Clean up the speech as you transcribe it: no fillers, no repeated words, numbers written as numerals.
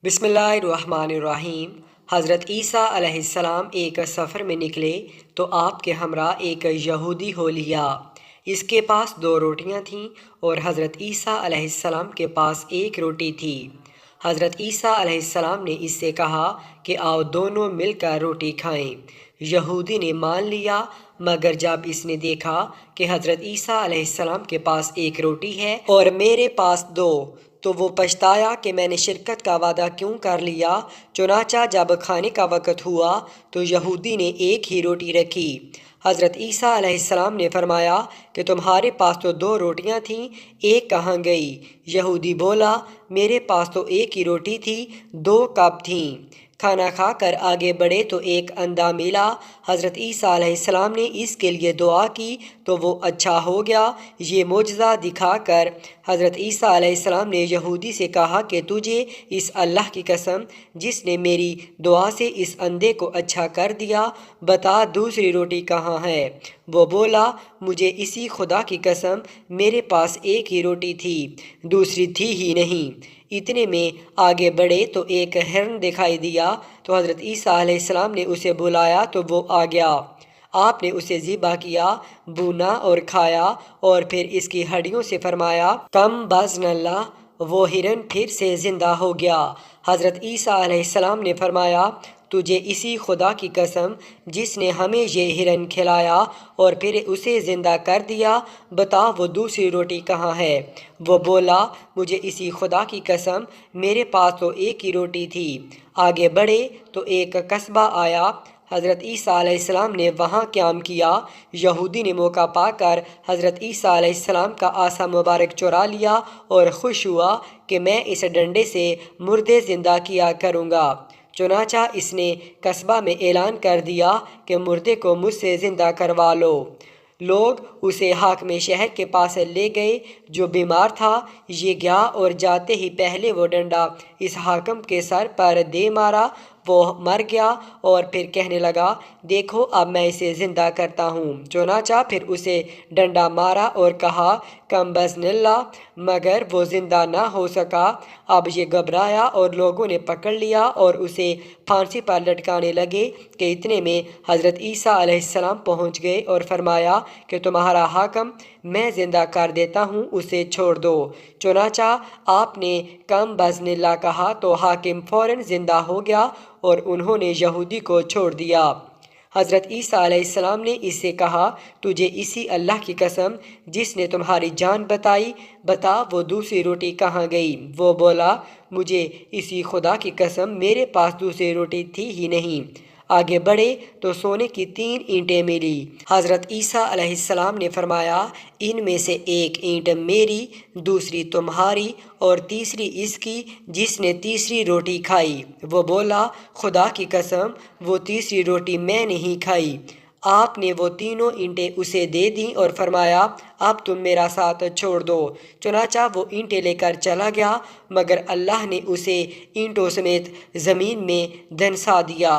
بسم اللہ الرحمن الرحیم۔ حضرت عیسیٰ علیہ السلام ایک سفر میں نکلے تو آپ کے ہمراہ ایک یہودی ہو لیا۔ اس کے پاس 2 روٹیاں تھیں اور حضرت عیسیٰ علیہ السلام کے پاس 1 روٹی تھی۔ حضرت عیسیٰ علیہ السلام نے اس سے کہا کہ آؤ دونوں مل کر روٹی کھائیں۔ یہودی نے مان لیا، مگر جب اس نے دیکھا کہ حضرت عیسیٰ علیہ السلام کے پاس 1 روٹی ہے اور میرے پاس 2، تو وہ پچھتایا کہ میں نے شرکت کا وعدہ کیوں کر لیا۔ چنانچہ جب کھانے کا وقت ہوا تو یہودی نے 1 ہی روٹی رکھی۔ حضرت عیسیٰ علیہ السلام نے فرمایا کہ تمہارے پاس تو 2 روٹیاں تھیں، 1 کہاں گئی؟ یہودی بولا، میرے پاس تو 1 ہی روٹی تھی، 2 کب تھیں؟ کھانا کھا کر آگے بڑھے تو ایک اندھا ملا۔ حضرت عیسیٰ علیہ السلام نے اس کے لیے دعا کی تو وہ اچھا ہو گیا۔ یہ معجزہ دکھا کر حضرت عیسیٰ علیہ السلام نے یہودی سے کہا کہ تجھے اس اللہ کی قسم جس نے میری دعا سے اس اندھے کو اچھا کر دیا، بتا دوسری روٹی کہاں ہے؟ وہ بولا، مجھے اسی خدا کی قسم میرے پاس 1 ہی روٹی تھی، دوسری تھی ہی نہیں۔ اتنے میں آگے بڑھے تو ایک ہرن دکھائی دیا تو حضرت عیسیٰ علیہ السلام نے اسے بلایا تو وہ آ گیا۔ آپ نے اسے ذبح کیا، بھونا اور کھایا، اور پھر اس کی ہڈیوں سے فرمایا، کم باذن اللہ، وہ ہرن پھر سے زندہ ہو گیا۔ حضرت عیسیٰ علیہ السلام نے فرمایا، تجھے اسی خدا کی قسم جس نے ہمیں یہ ہرن کھلایا اور پھر اسے زندہ کر دیا، بتا وہ دوسری روٹی کہاں ہے؟ وہ بولا، مجھے اسی خدا کی قسم میرے پاس تو 1 ہی روٹی تھی۔ آگے بڑھے تو ایک قصبہ آیا۔ حضرت عیسیٰ علیہ السلام نے وہاں قیام کیا۔ یہودی نے موقع پا کر حضرت عیسیٰ علیہ السلام کا عصا مبارک چرا لیا اور خوش ہوا کہ میں اس ڈنڈے سے مردے زندہ کیا کروں گا۔ چنانچہ اس نے قصبہ میں اعلان کر دیا کہ مردے کو مجھ سے زندہ کروا لو۔ لوگ اسے حاکم شہر کے پاس لے گئے جو بیمار تھا۔ یہ گیا اور جاتے ہی پہلے وہ ڈنڈا اس حاکم کے سر پر دے مارا، وہ مر گیا، اور پھر کہنے لگا، دیکھو اب میں اسے زندہ کرتا ہوں۔ چنانچہ پھر اسے ڈنڈا مارا اور کہا، کم باذن اللہ، مگر وہ زندہ نہ ہو سکا۔ اب یہ گھبرایا اور لوگوں نے پکڑ لیا اور اسے پھانسی پر لٹکانے لگے کہ اتنے میں حضرت عیسیٰ علیہ السلام پہنچ گئے اور فرمایا کہ تمہارا حاکم میں زندہ کر دیتا ہوں، اسے چھوڑ دو۔ چنانچہ آپ نے کم باذن اللہ کہا تو حاکم فوراً زندہ ہو گیا اور انہوں نے یہودی کو چھوڑ دیا۔ حضرت عیسیٰ علیہ السلام نے اس سے کہا، تجھے اسی اللہ کی قسم جس نے تمہاری جان بتائی، بتا وہ دوسری روٹی کہاں گئی؟ وہ بولا، مجھے اسی خدا کی قسم میرے پاس دوسری روٹی تھی ہی نہیں۔ آگے بڑھے تو سونے کی 3 اینٹیں ملی۔ حضرت عیسیٰ علیہ السلام نے فرمایا، ان میں سے 1 اینٹ میری، دوسری تمہاری اور تیسری اس کی جس نے تیسری روٹی کھائی۔ وہ بولا، خدا کی قسم وہ تیسری روٹی میں نہیں کھائی۔ آپ نے وہ تینوں اینٹیں اسے دے دیں اور فرمایا، اب تم میرا ساتھ چھوڑ دو۔ چنانچہ وہ اینٹیں لے کر چلا گیا، مگر اللہ نے اسے اینٹوں سمیت زمین میں دھنسا دیا۔